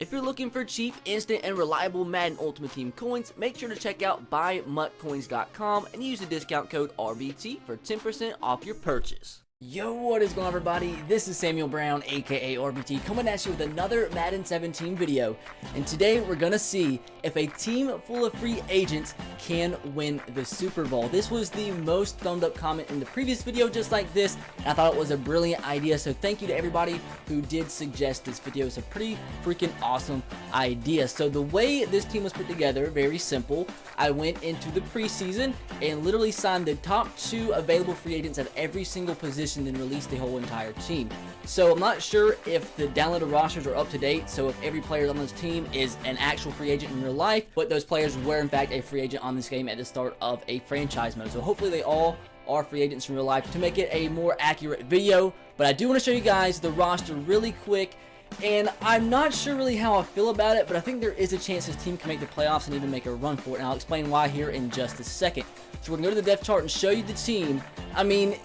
If you're looking for cheap, instant, and reliable Madden Ultimate Team coins, make sure to check out buymutcoins.com and use the discount code RBT for 10% off your purchase. Yo, what is going on, everybody? This is Samuel Brown, aka RBT, coming at you with another Madden 17 video. And today we're gonna see if a team full of free agents can win the Super Bowl. This was the most thumbed up comment in the previous video, just like this. And I thought it was a brilliant idea, so thank you to everybody who did suggest this video. It's a pretty freaking awesome idea. So the way this team was put together, very simple. I went into the preseason and literally signed the top 2 available free agents at every single position, then released the whole entire team. So I'm not sure if the downloaded rosters are up to date, so if every player on this team is an actual free agent in real life, but those players were in fact a free agent on this game at the start of a franchise mode. So hopefully they all are free agents in real life to make it a more accurate video. But I do want to show you guys the roster really quick. And I'm not sure really how I feel about it, but I think there is a chance this team can make the playoffs and even make a run for it. And I'll explain why here in just a second. So we're going to go to the depth chart and show you the team. I mean,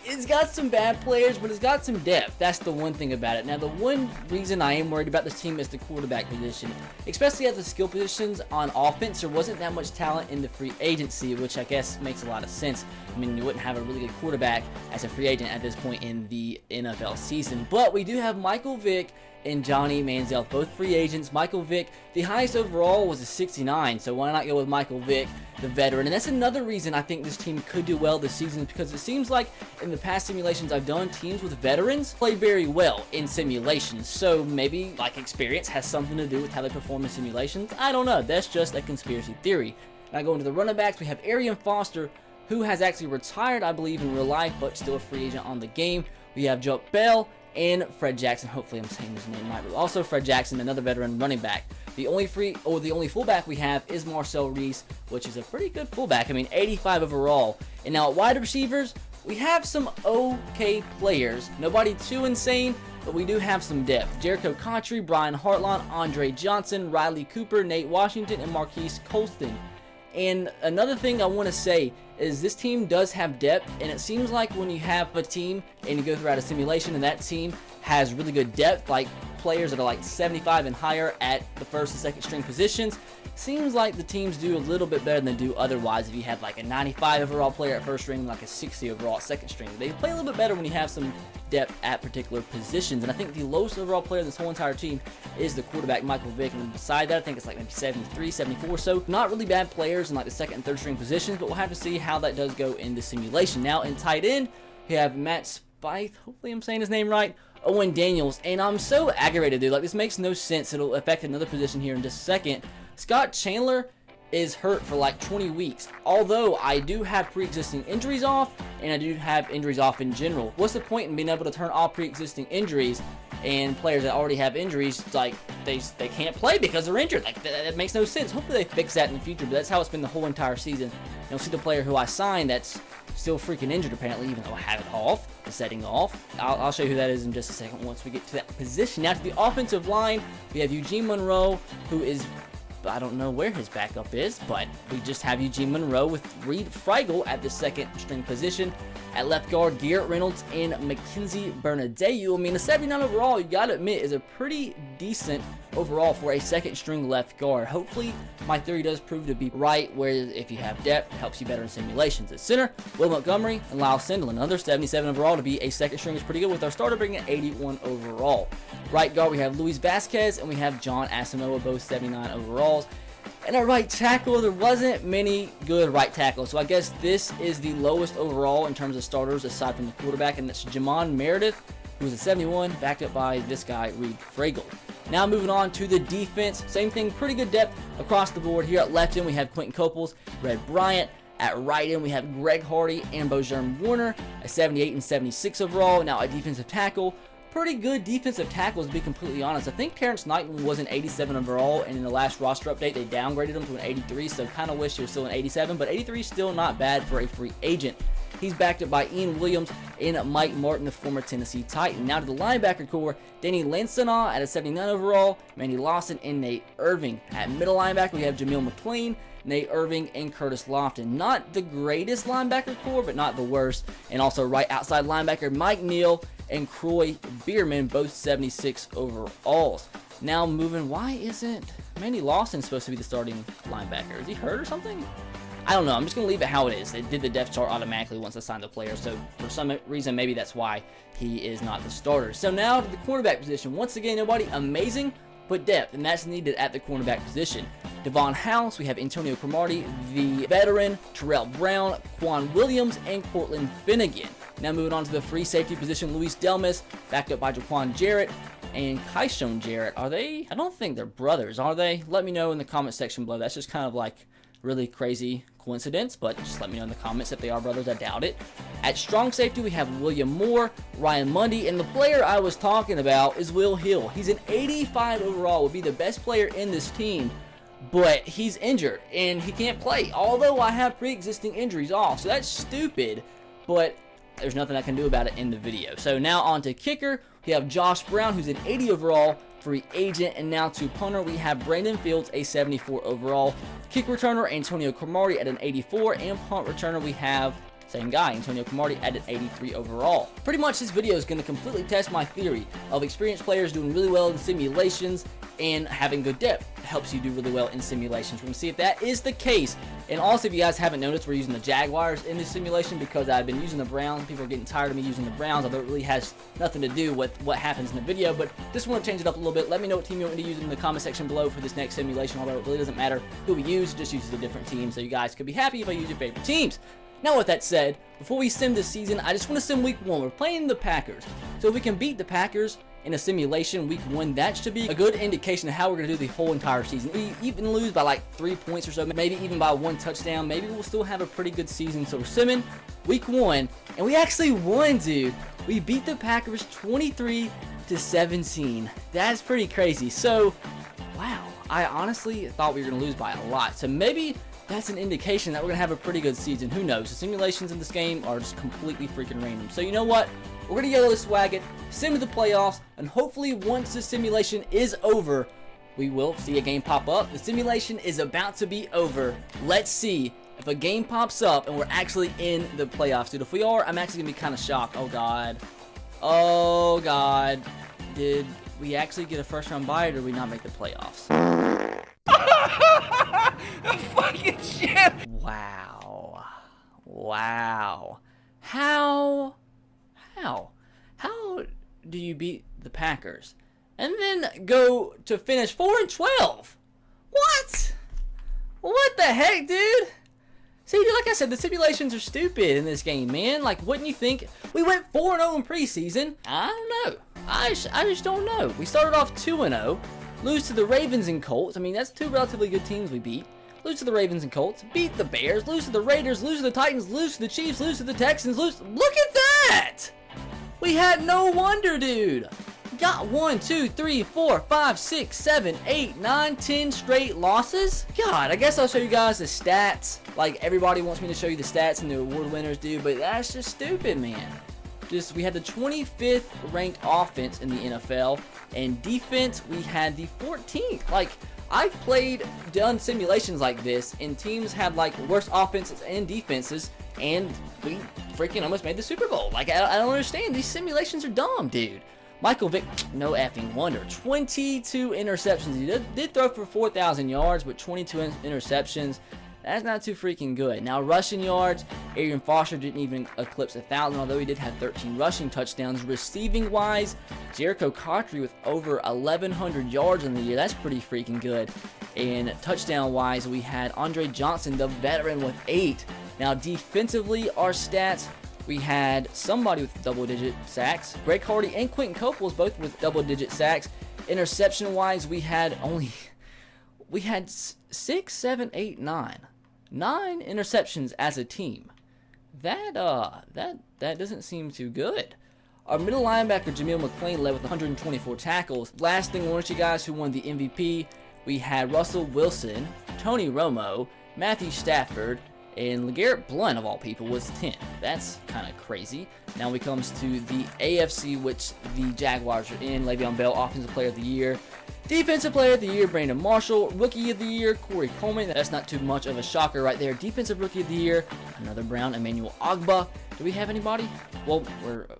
it's got some bad players, but it's got some depth. That's the one thing about it. Now, the one reason I am worried about this team is the quarterback position. Especially at the skill positions on offense, there wasn't that much talent in the free agency, which I guess makes a lot of sense. I mean, you wouldn't have a really good quarterback as a free agent at this point in the NFL season. But we do have Michael Vick and Johnny Manziel, both free agents. Michael Vick, the highest overall was a 69, so why not go with Michael Vick, the veteran? And that's another reason I think this team could do well this season, because it seems like in the past simulations I've done, teams with veterans play very well in simulations. So maybe like experience has something to do with how they perform in simulations. I don't know. That's just a conspiracy theory. Now going to the running backs, we have Arian Foster, who has actually retired, I believe, in real life, but still a free agent on the game. We have Joe Bell and Fred Jackson. Hopefully I'm saying his name right, but also Fred Jackson, another veteran running back. The only fullback we have is Marcel Reese, which is a pretty good fullback. I mean, 85 overall. And now at wide receivers, we have some okay players. Nobody too insane, but we do have some depth. Jericho Contry, Brian Hartline, Andre Johnson, Riley Cooper, Nate Washington, and Marquise Colston. And another thing I want to say is this team does have depth, and it seems like when you have a team and you go throughout a simulation and that team has really good depth, like players that are like 75 and higher at the first and second string positions, seems like the teams do a little bit better than they do otherwise. If you have like a 95 overall player at first string, like a 60 overall at second string, they play a little bit better when you have some depth at particular positions. And I think the lowest overall player in this whole entire team is the quarterback, Michael Vick, and beside that I think it's like maybe 73, 74, so not really bad players in like the second and third string positions, but we'll have to see how that does go in the simulation. Now in tight end, we have Matt Spythe, hopefully I'm saying his name right, Owen Daniels, and I'm so aggravated, dude. Like, this makes no sense. It'll affect another position here in just a second. Scott Chandler is hurt for like 20 weeks. Although I do have pre-existing injuries off, and I do have injuries off in general. What's the point in being able to turn off pre-existing injuries and players that already have injuries, like they can't play because they're injured? Like, that makes no sense. Hopefully they fix that in the future, but that's how it's been the whole entire season. You'll see the player who I signed that's still freaking injured apparently, even though I have it off, the setting off. I'll show you who that is in just a second once we get to that position. Now to the offensive line, we have Eugene Monroe, who is, I don't know where his backup is, but we just have Eugene Monroe with Reed Frigel at the second string position. At left guard, Garrett Reynolds and Mackenzie Bernadeu. I mean, a 79 overall, you gotta admit, is a pretty decent overall for a second string left guard. Hopefully, my theory does prove to be right, where if you have depth, it helps you better in simulations. At center, Will Montgomery and Lyle Sindlin. Another 77 overall to be a second string is pretty good, with our starter bringing 81 overall. Right guard, we have Luis Vasquez and we have John Asamoah, both 79 overalls. And at right tackle, there wasn't many good right tackles, so I guess this is the lowest overall in terms of starters aside from the quarterback, and that's Jamon Meredith, who was a 71, backed up by this guy, Reed Fragel. Now moving on to the defense, same thing, pretty good depth across the board. Here at left end, we have Quentin Coples, Red Bryant. At right end, we have Greg Hardy and Bojerm Warner, a 78 and 76 overall. Now at defensive tackle, pretty good defensive tackles, to be completely honest. I think Terrence Knighton was an 87 overall, and in the last roster update, they downgraded him to an 83, so kind of wish he was still an 87, but 83 is still not bad for a free agent. He's backed up by Ian Williams and Mike Martin, the former Tennessee Titan. Now to the linebacker core, Danny Lansana at a 79 overall, Manny Lawson, and Nate Irving. At middle linebacker, we have Jamil McLean, Nate Irving, and Curtis Lofton. Not the greatest linebacker core, but not the worst. And also right outside linebacker, Mike Neal and Croy Bierman, both 76 overalls. Now moving, why isn't Manny Lawson supposed to be the starting linebacker? Is he hurt or something? I don't know. I'm just going to leave it how it is. It did the depth chart automatically once I signed the player. So for some reason, maybe that's why he is not the starter. So now to the cornerback position. Once again, nobody amazing, but depth. And that's needed at the cornerback position. Devon House, we have Antonio Cromartie, the veteran, Terrell Brown, Quan Williams, and Cortland Finnegan. Now moving on to the free safety position, Luis Delmas, backed up by Jaquan Jarrett and Kyshon Jarrett. Are they? I don't think they're brothers, are they? Let me know in the comment section below. That's just kind of like really crazy coincidence, but just let me know in the comments if they are brothers. I doubt it. At strong safety, we have William Moore, Ryan Mundy, and the player I was talking about is Will Hill. He's an 85 overall, would be the best player in this team, but he's injured and he can't play, although I have pre-existing injuries off, so that's stupid, but there's nothing I can do about it in the video. So now on to kicker. We have Josh Brown, who's an 80 overall, free agent. And now to punter, we have Brandon Fields, a 74 overall. Kick returner, Antonio Cromartie at an 84. And punt returner, we have same guy, Antonio Cromartie, at an 83 overall. Pretty much this video is going to completely test my theory of experienced players doing really well in simulations and having good depth. It helps you do really well in simulations. We're going to see if that is the case. And also, if you guys haven't noticed, we're using the Jaguars in this simulation because I've been using the Browns. People are getting tired of me using the Browns, although it really has nothing to do with what happens in the video. But just want to change it up a little bit. Let me know what team you want me to use in the comment section below for this next simulation, although it really doesn't matter who we use. Just use a different team, so you guys could be happy if I use your favorite teams. Now with that said, before we sim this season, I just want to sim week 1. We're playing the Packers. So if we can beat the Packers in a simulation week 1, that should be a good indication of how we're going to do the whole entire season. We even lose by like 3 points or so, maybe even by 1 touchdown. Maybe we'll still have a pretty good season. So we're simming week 1, and we actually won, dude. We beat the Packers 23-17. That's pretty crazy. So, wow. I honestly thought we were going to lose by a lot. So maybe that's an indication that we're going to have a pretty good season. Who knows? The simulations in this game are just completely freaking random. So you know what? We're going to yellow swag it, sim to the playoffs, and hopefully once the simulation is over, we will see a game pop up. The simulation is about to be over. Let's see if a game pops up and we're actually in the playoffs. Dude, if we are, I'm actually going to be kind of shocked. Oh, God. Oh, God. Did we actually get a first-round bye, or did we not make the playoffs? Fucking shit. Wow. Wow. How do you beat the Packers and then go to finish 4-12? What the heck, dude? See, dude, like I said, the simulations are stupid in this game, man. Like, wouldn't you think? We went 4-0 in preseason. I don't know. I just don't know. We started off 2-0. Lose to the Ravens and Colts. I mean, that's 2 relatively good teams we beat. Lose to the Ravens and Colts. Beat the Bears. Lose to the Raiders. Lose to the Titans. Lose to the Chiefs. Lose to the Texans. Look at that! We had no wonder, dude. Got 1, 2, 3, 4, 5, 6, 7, 8, 9, 10 straight losses. God, I guess I'll show you guys the stats. Like, everybody wants me to show you the stats and the award winners do, but that's just stupid, man. We had the 25th ranked offense in the NFL, and defense, we had the 14th. Like, I've done simulations like this, and teams had like worse offenses and defenses, and we freaking almost made the Super Bowl. Like, I don't understand. These simulations are dumb, dude. Michael Vick, no effing wonder. 22 interceptions. He did throw for 4,000 yards, but 22 interceptions. That's not too freaking good. Now, rushing yards, Arian Foster didn't even eclipse 1,000, although he did have 13 rushing touchdowns. Receiving-wise, Jericho Cotchery with over 1,100 yards in the year. That's pretty freaking good. And touchdown-wise, we had Andre Johnson, the veteran, with 8. Now, defensively, our stats, we had somebody with double-digit sacks. Greg Hardy and Quentin Coples both with double-digit sacks. Interception-wise, we had 6, 7, 8, 9. 9 interceptions as a team. That doesn't seem too good. Our middle linebacker, Jamil McLean, led with 124 tackles. Last thing I want you guys who won the MVP, we had Russell Wilson, Tony Romo, Matthew Stafford, And LeGarrette Blount, of all people, was 10th. That's kind of crazy. Now it comes to the AFC, which the Jaguars are in. Le'Veon Bell, Offensive Player of the Year. Defensive Player of the Year, Brandon Marshall. Rookie of the Year, Corey Coleman. That's not too much of a shocker right there. Defensive Rookie of the Year, another Brown, Emmanuel Ogbah. Do we have anybody? Well,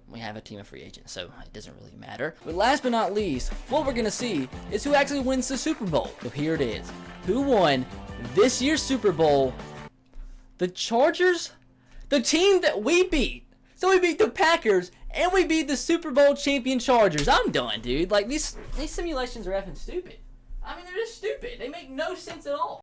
we have a team of free agents, so it doesn't really matter. But last but not least, what we're going to see is who actually wins the Super Bowl. So here it is. Who won this year's Super Bowl? The Chargers? The team that we beat. So we beat the Packers, and we beat the Super Bowl champion Chargers. I'm done, dude. Like, these simulations are effing stupid. I mean, they're just stupid. They make no sense at all.